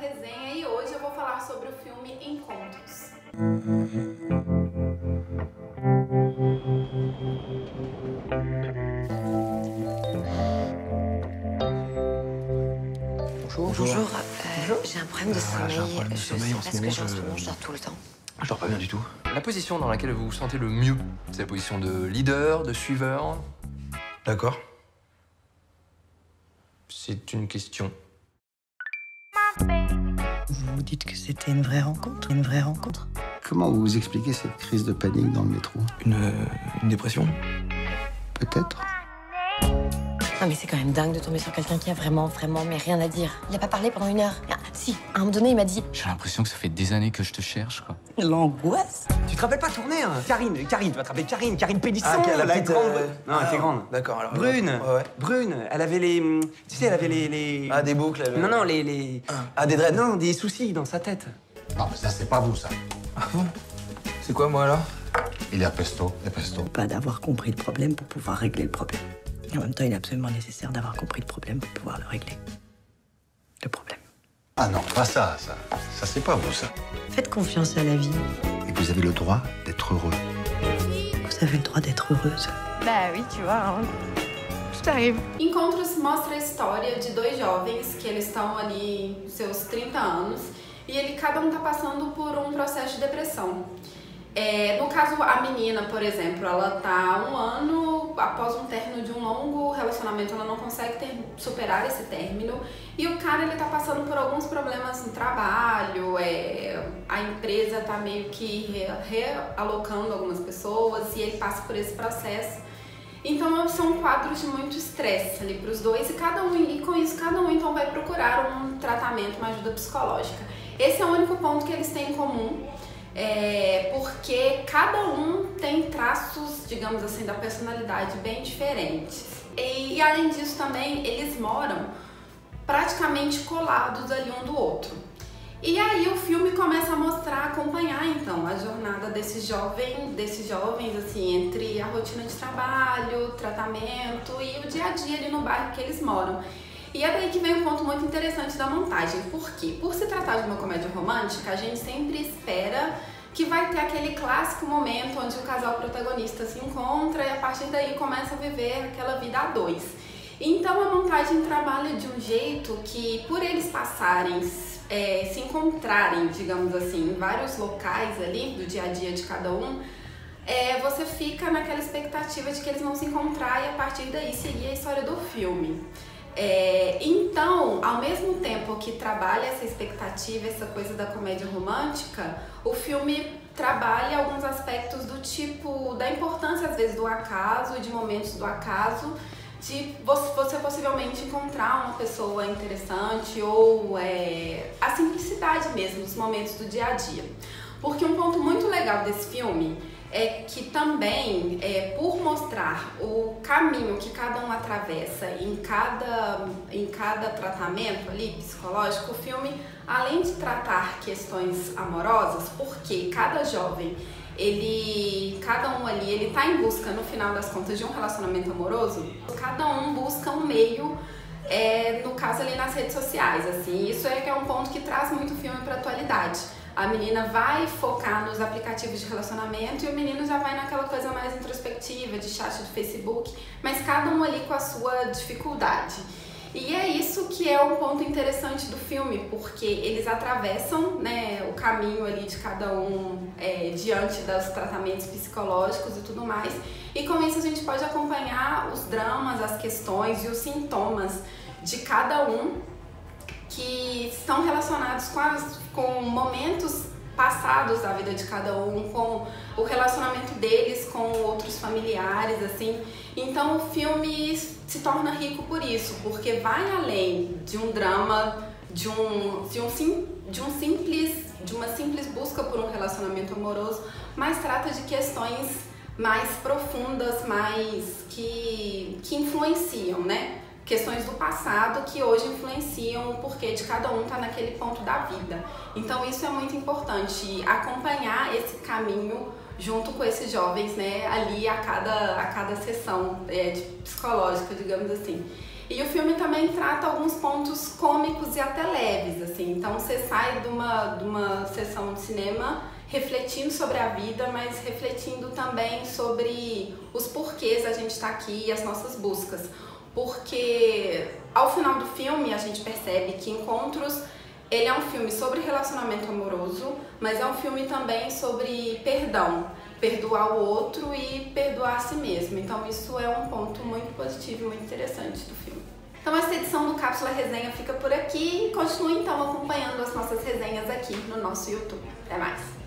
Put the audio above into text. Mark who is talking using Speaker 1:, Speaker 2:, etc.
Speaker 1: resenha e hoje eu vou falar sobre o filme Encontros.
Speaker 2: Bonjour. J'ai un problème de sommeil. Je sais pas ce que j'ai en ce moment, je dors tout le temps.
Speaker 3: Je dors pas bien du tout. La position dans laquelle vous vous sentez le mieux, c'est la position de leader, de suiveur.
Speaker 4: D'accord.
Speaker 3: C'est une question.
Speaker 5: Vous dites que c'était une vraie rencontre,
Speaker 6: Comment vous expliquez cette crise de panique dans le métro?
Speaker 3: Une dépression?
Speaker 6: Peut-être.
Speaker 2: Non mais c'est quand même dingue de tomber sur quelqu'un qui a vraiment mais rien à dire. Il a pas parlé pendant 1 heure. Ah, si, à un moment donné, il m'a dit...
Speaker 7: J'ai l'impression que ça fait des années que je te cherche, quoi.
Speaker 5: L'angoisse.
Speaker 8: Tu te rappelles pas tourner, hein? Karine, tu vas te rappeler Karine Pélisson.
Speaker 4: Ah, ok, la
Speaker 8: la
Speaker 4: petite,
Speaker 8: grande.
Speaker 4: Non,
Speaker 8: elle était grande.
Speaker 4: D'accord, alors.
Speaker 8: Brune.
Speaker 4: Ouais.
Speaker 8: Brune. Elle avait les. Tu sais, elle avait les.
Speaker 4: Ah, des boucles.
Speaker 8: Non, les.
Speaker 4: Ah, des dreads.
Speaker 8: Non, des soucis dans sa tête.
Speaker 9: Non, mais ça, c'est pas vous, ça.
Speaker 3: Ah bon? C'est quoi, moi, alors?
Speaker 9: Il est à pesto,
Speaker 5: Pas d'avoir compris le problème pour pouvoir régler le problème. En même temps, il est absolument nécessaire d'avoir compris le problème pour pouvoir le régler. Le problème.
Speaker 9: Ah non, pas ça. Ça, c'est pas vous, ça.
Speaker 5: Faites confiance à la vie.
Speaker 6: Et vous avez le droit d'être heureux.
Speaker 5: Vous avez le droit d'être heureuse.
Speaker 2: Bah oui, tu vois, tout arrive.
Speaker 1: Encontros mostra a história de dois jovens que eles estão ali nos seus 30 anos e cada um está passando por um processo de depressão. No caso, a menina, por exemplo, ela tá há 1 ano após um término de um longo relacionamento, ela não consegue superar esse término. E o cara, ele tá passando por alguns problemas no trabalho, a empresa tá meio que realocando algumas pessoas e ele passa por esse processo. Então são quadros de muito estresse ali para os dois e com isso cada um então vai procurar um tratamento, uma ajuda psicológica. Esse é o único ponto que eles têm em comum. Porque cada um tem traços, digamos assim, da personalidade bem diferentes. E além disso também, eles moram praticamente colados ali um do outro. E aí o filme começa a mostrar, acompanhar então a jornada desses jovens assim, entre a rotina de trabalho, tratamento e o dia a dia ali no bairro que eles moram. E é daí que vem um ponto muito interessante da montagem. Por quê? Por se tratar de uma comédia romântica, a gente sempre espera que vai ter aquele clássico momento onde o casal protagonista se encontra e a partir daí começa a viver aquela vida a dois. Então a montagem trabalha de um jeito que, por eles passarem, se encontrarem, digamos assim, em vários locais ali do dia a dia de cada um, você fica naquela expectativa de que eles vão se encontrar e a partir daí seguir a história do filme. Então, ao mesmo tempo que trabalha essa expectativa, essa coisa da comédia romântica, o filme trabalha alguns aspectos do tipo, da importância às vezes do acaso, de momentos do acaso, de você possivelmente encontrar uma pessoa interessante ou a simplicidade mesmo dos momentos do dia a dia. Porque um ponto muito legal desse filme é que também, por mostrar o caminho que cada um atravessa em cada tratamento ali psicológico, o filme, além de tratar questões amorosas, porque cada jovem, cada um ali, ele tá em busca, no final das contas, de um relacionamento amoroso, cada um busca um meio, no caso ali nas redes sociais, assim, isso que é um ponto que traz muito o filme para a atualidade. A menina vai focar nos aplicativos de relacionamento e o menino já vai naquela coisa mais introspectiva, de chat do Facebook, mas cada um ali com a sua dificuldade. E é isso que é um ponto interessante do filme, porque eles atravessam, né, o caminho ali de cada um diante dos tratamentos psicológicos e tudo mais, e com isso a gente pode acompanhar os dramas, as questões e os sintomas de cada um que estão relacionados com momentos passados da vida de cada um, com o relacionamento deles com outros familiares, assim. Então o filme se torna rico por isso, porque vai além de um drama, de uma simples busca por um relacionamento amoroso, mas trata de questões mais profundas, mais que influenciam, né? Questões do passado que hoje influenciam o porquê de cada um estar naquele ponto da vida. Então isso é muito importante, acompanhar esse caminho junto com esses jovens, né, ali a cada sessão psicológica, digamos assim. E o filme também trata alguns pontos cômicos e até leves, assim. Então você sai de uma sessão de cinema refletindo sobre a vida, mas refletindo também sobre os porquês a gente está aqui e as nossas buscas. Porque ao final do filme a gente percebe que Encontros, ele é um filme sobre relacionamento amoroso, mas é um filme também sobre perdão. Perdoar o outro e perdoar a si mesmo. Então isso é um ponto muito positivo e muito interessante do filme. Então essa edição do Cápsula Resenha fica por aqui e continue então acompanhando as nossas resenhas aqui no nosso YouTube. Até mais!